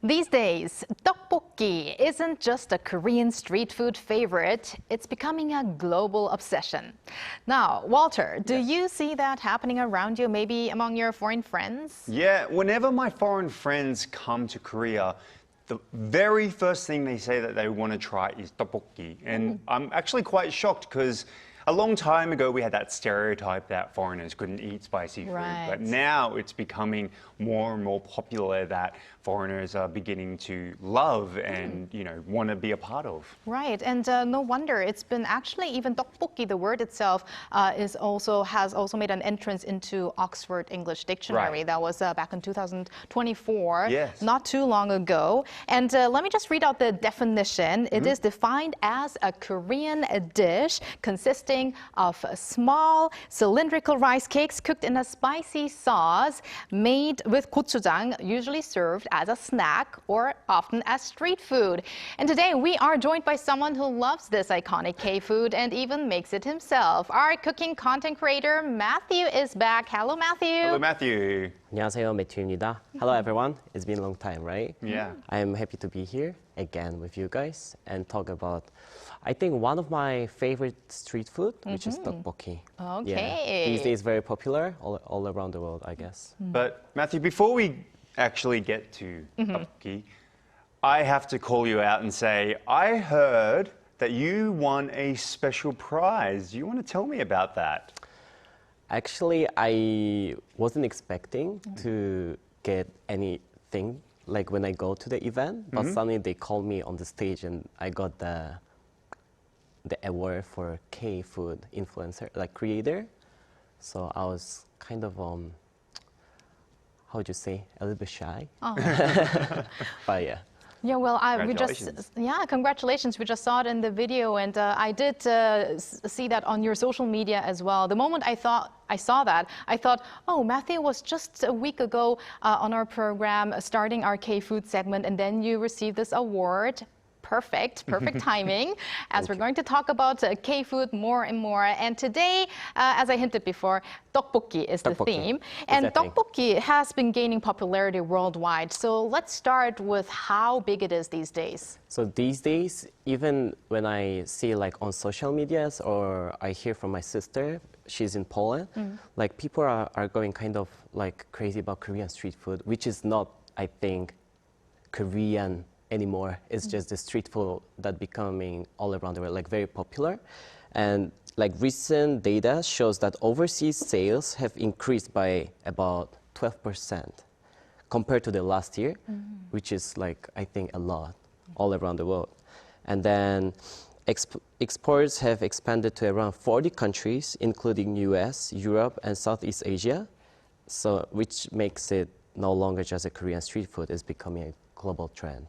These days, tteokbokki isn't just a Korean street food favorite, it's becoming a global obsession. Now, Walter, do you see that happening around you, maybe among your foreign friends? Yeah, whenever my foreign friends come to Korea, the very first thing they say that they want to try is tteokbokki. And I'm actually quite shocked because a long time ago we had that stereotype that foreigners couldn't eat spicy food. Right. But now it's becoming more and more popular that foreigners are beginning to love and, want to be a part of. Right, and no wonder. It's been actually even tteokbokki, the word itself, has also made an entrance into Oxford English Dictionary. Right. That was back in 2024, Yes. not too long ago. And let me just read out the definition. It is defined as a Korean dish consisting of small cylindrical rice cakes cooked in a spicy sauce made with gochujang, usually served as a snack or often as street food. And today we are joined by someone who loves this iconic K-food and even makes it himself. Our cooking content creator, Matthew, is back. Hello, Matthew. Hello, Matthew. 안녕하세요, 매튜입니다. Hello, everyone. It's been a long time, right? Yeah. I'm happy to be here again with you guys and talk about, I think, one of my favorite street food, which is tteokbokki. Okay. Yeah. These days, very popular all around the world, I guess. But Matthew, before we actually get to tteokbokki, I have to call you out and say, I heard that you won a special prize. Do you want to tell me about that? Actually, I wasn't expecting to get anything like when I go to the event, but suddenly they called me on the stage and I got the award for KFood influencer, like creator. So I was kind of, how would you say, a little bit shy. But yeah. Yeah, well, Congratulations. congratulations. We just saw it in the video, and I did see that on your social media as well. The moment I saw that, I thought, oh, Matthew was just a week ago on our program starting our K-food segment, and then you received this award. Perfect timing, as we're going to talk about K-food more and more. And today, as I hinted before, tteokbokki is the theme. And tteokbokki has been gaining popularity worldwide. So let's start with how big it is these days. So these days, even when I see like on social medias or I hear from my sister, she's in Poland, like people are going kind of like crazy about Korean street food, which is not, I think, Korean anymore. It's just the street food that becoming all around the world, like very popular. And like recent data shows that overseas sales have increased by about 12% compared to the last year, which is like, I think, a lot all around the world. And then exports have expanded to around 40 countries, including US, Europe, and Southeast Asia. So which makes it no longer just a Korean street food, it's becoming a global trend.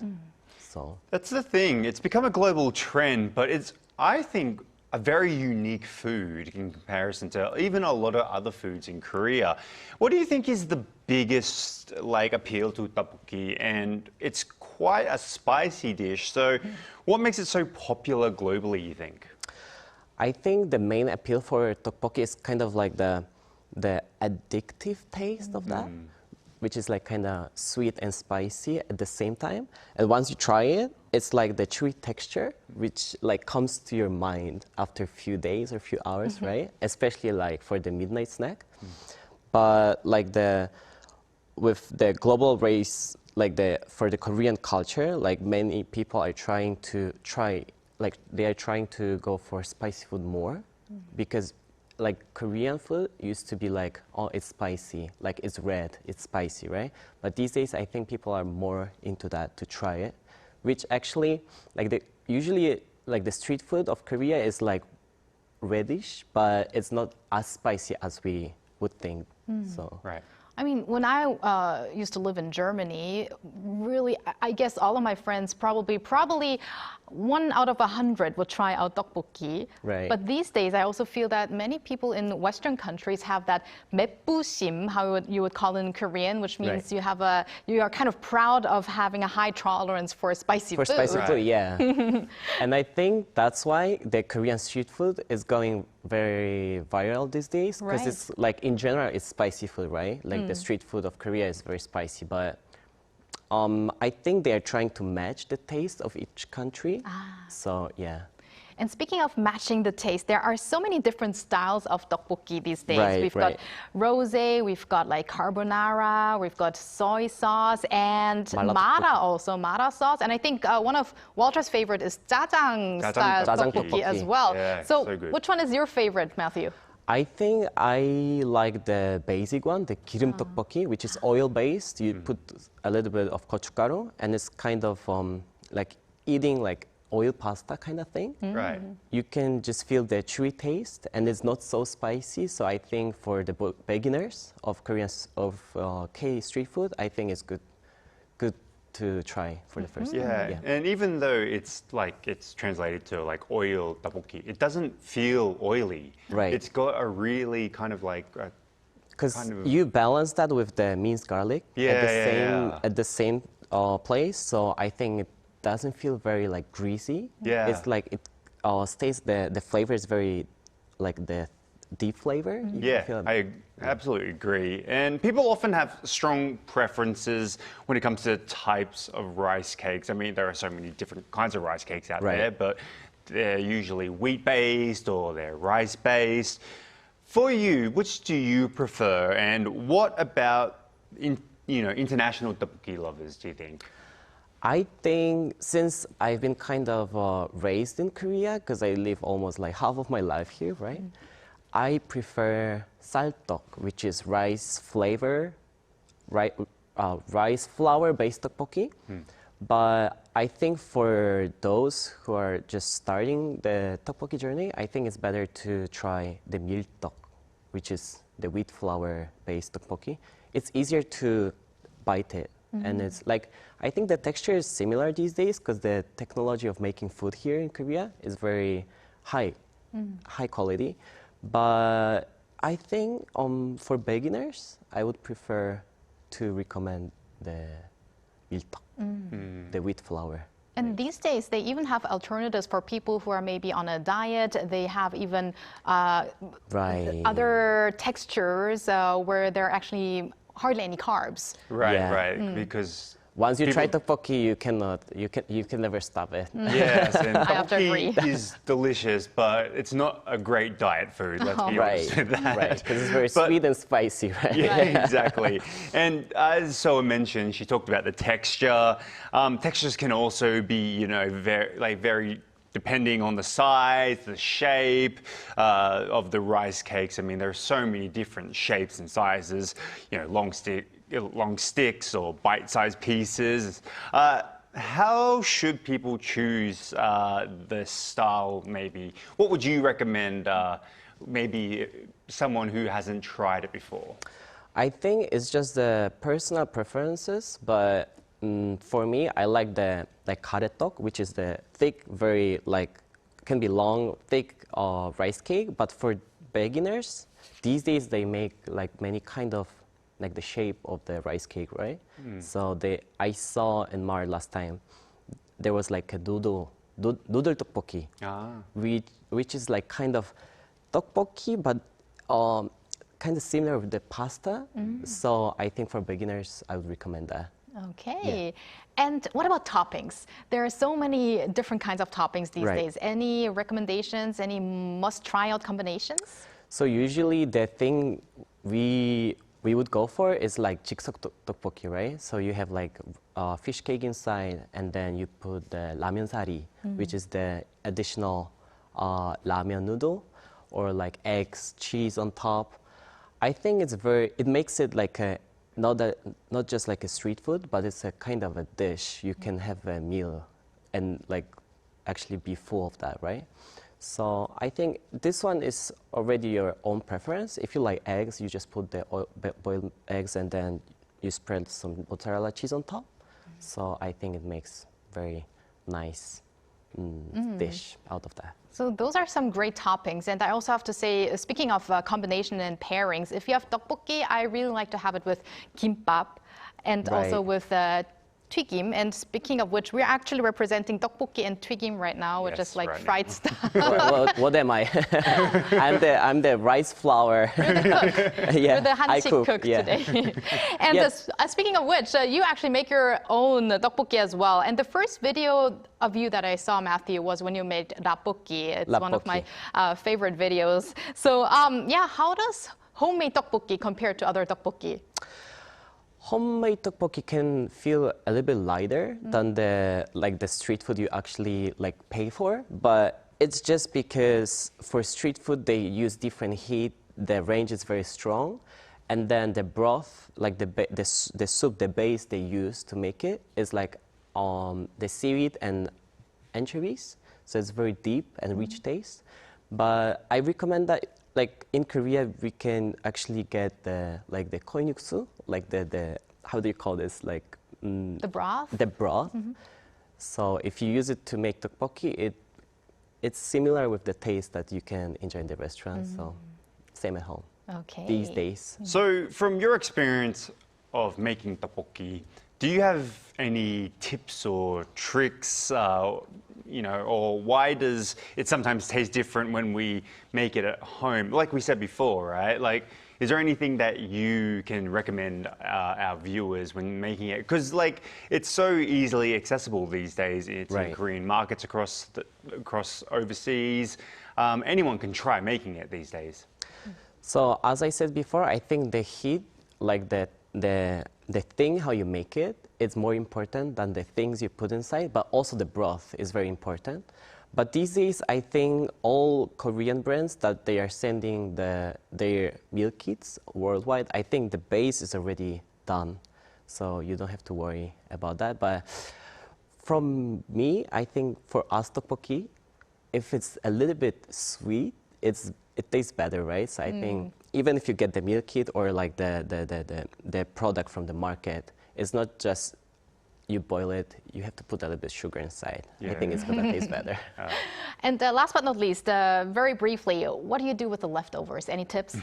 So That's the thing. It's become a global trend, but it's, I think, a very unique food in comparison to even a lot of other foods in Korea. What do you think is the biggest appeal to tteokbokki? And it's quite a spicy dish. So what makes it so popular globally, you think? I think the main appeal for tteokbokki is kind of like the addictive taste of that, which is like kind of sweet and spicy at the same time. And once you try it, it's like the chewy texture, which like comes to your mind after a few days or a few hours, right? Especially like for the midnight snack. But like with the global race, like for the Korean culture, like many people are trying to go for spicy food more because like Korean food used to be like, oh, it's spicy, like it's red, it's spicy, right? But these days, I think people are more into that to try it, which actually, usually the street food of Korea is like reddish, but it's not as spicy as we would think. So Right. I mean, when I used to live in Germany, really, I guess all of my friends probably 1 out of 100 would try out tteokbokki. Right. But these days, I also feel that many people in Western countries have that 맵부심, how you would call it in Korean, which means Right. you are kind of proud of having a high tolerance for spicy food. For spicy Right. food, yeah. And I think that's why the Korean street food is going very viral these days. Because Right. it's like, in general, it's spicy food, right? Like the street food of Korea is very spicy. But I think they are trying to match the taste of each country. So yeah. And speaking of matching the taste, there are so many different styles of tteokbokki these days. Right, We've right. got rosé, we've got like carbonara, we've got soy sauce, and mara also, mara sauce. And I think one of Walter's favorite is jjajang style Jjajang tteokbokki as tteokbokki. well. Yeah, so so good. which one is your favorite, Matthew? I think I like the basic one, the 기름 tteokbokki, which is oil-based. You put a little bit of gochujang, and it's kind of like eating like oil pasta kind of thing. Right. You can just feel the chewy taste, and it's not so spicy. So I think for the beginners of K street food, I think it's good to try for the first time. Yeah. And even though it's translated to like oil tteokbokki, it doesn't feel oily. Right. It's got a really kind of like Because kind of- you balance that with the minced garlic at the same place, so I think it doesn't feel very like greasy. Yeah. It's like it stays the flavor is very like the deep flavor. You can Yeah, feel it. I absolutely agree. And people often have strong preferences when it comes to types of rice cakes. I mean, there are so many different kinds of rice cakes out Right. there, but they're usually wheat-based or they're rice-based. For you, which do you prefer? And what about international tteokbokki lovers, do you think? I think since I've been kind of raised in Korea, because I live almost like half of my life here, right? I prefer 쌀떡, which is rice flour based tteokbokki. But I think for those who are just starting the tteokbokki journey, I think it's better to try the 밀떡, which is the wheat flour based tteokbokki. It's easier to bite it. And it's like, I think the texture is similar these days because the technology of making food here in Korea is very high quality. But I think for beginners, I would prefer to recommend the 밀떡, the wheat flour. And these days, they even have alternatives for people who are maybe on a diet. They have even Right. other textures where there are actually hardly any carbs. Right, Yeah. right. Because Once you try people- tteokbokki, you can never stop it. Yes, and I have to tteokbokki agree. is delicious, but it's not a great diet food. Let's be honest with that. Right, because it's very But- sweet and spicy, right? Yeah, exactly. And as Soa mentioned, she talked about the texture. Textures can also be, very depending on the size, the shape of the rice cakes. I mean, there are so many different shapes and sizes. Long sticks or bite-sized pieces. How should people choose the style? Maybe what would you recommend? Maybe someone who hasn't tried it before. I think it's just the personal preferences, but for me, I like the 가래떡, which is the thick, very can be long, thick rice cake. But for beginners, these days they make like many kind of the shape of the rice cake, right? So I saw in Mar last time, there was like a noodle tteokbokki, which is like kind of tteokbokki, but kind of similar with the pasta. So I think for beginners, I would recommend that. Okay. And what about toppings? There are so many different kinds of toppings these Right. days. Any recommendations? Any must-try-out combinations? So usually the thing we would go for is like jigsaw tteokbokki, right? So you have like fish cake inside, and then you put the ramen sari, which is the additional ramen noodle, or like eggs, cheese on top. I think it makes it like not just like a street food, but it's a kind of a dish. You can have a meal and like actually be full of that, right? So I think this one is already your own preference. If you like eggs, you just put the boiled eggs and then you spread some mozzarella cheese on top. So I think it makes very nice dish out of that. So those are some great toppings. And I also have to say, speaking of combination and pairings, if you have tteokbokki, I really like to have it with kimbap and also Right. with 튀김. And speaking of which, we're actually representing tteokbokki and 튀김 right now, which Yes, is like right fried stuff. What am I? I'm the rice flour. You're the I hanchik cook yeah. today. And Yes. speaking of which, you actually make your own tteokbokki as well. And the first video of you that I saw, Matthew, was when you made tteokbokki. It's one of my favorite videos. So yeah, how does homemade tteokbokki compare to other tteokbokki? Homemade tteokbokki can feel a little bit lighter than the street food you actually pay for, but it's just because for street food they use different heat, the range is very strong, and then the broth, the soup, the base they use to make it is the seaweed and anchovies, so it's very deep and rich taste. But I recommend that in Korea we can actually get the koinuksu, the how do you call this, The broth? The broth. So if you use it to make tteokbokki, it's similar with the taste that you can enjoy in the restaurant. So same at home. Okay. These days. So from your experience of making tteokbokki, do you have any tips or tricks, or why does it sometimes taste different when we make it at home? Like we said before, right? Is there anything that you can recommend our viewers when making it? Because it's so easily accessible these days. It's Right. in Korean markets across overseas. Anyone can try making it these days. So as I said before, I think the heat, the thing how you make it, is more important than the things you put inside, but also the broth is very important. But these days, I think all Korean brands that they are sending their meal kits worldwide, I think the base is already done. So you don't have to worry about that. But from me, I think for us tteokbokki, if it's a little bit sweet, it tastes better, right? So I think even if you get the meal kit or the product from the market, it's not just you boil it, you have to put a little bit of sugar inside. Yeah. I think it's gonna taste better. And last but not least, very briefly, what do you do with the leftovers? Any tips?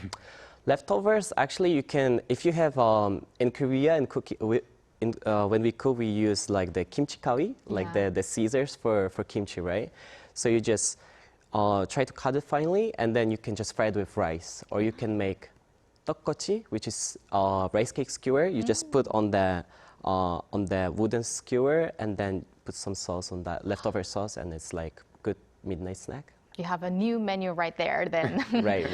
Leftovers, actually, you can, if you have, in Korea, when we cook, we use the kimchi kawi, the scissors for kimchi, right? So you just try to cut it finely, and then you can just fry it with rice. Or you can make tteokbokki, which is rice cake skewer. You just put on the wooden skewer, and then put some sauce on that, leftover sauce, and it's good midnight snack. You have a new menu right there then. Right.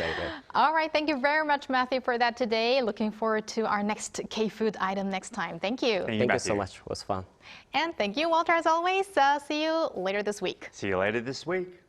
All right, thank you very much, Matthew, for that today. Looking forward to our next K-food item next time. Thank you. Thank you so much. It was fun. And thank you, Walter, as always. See you later this week. See you later this week.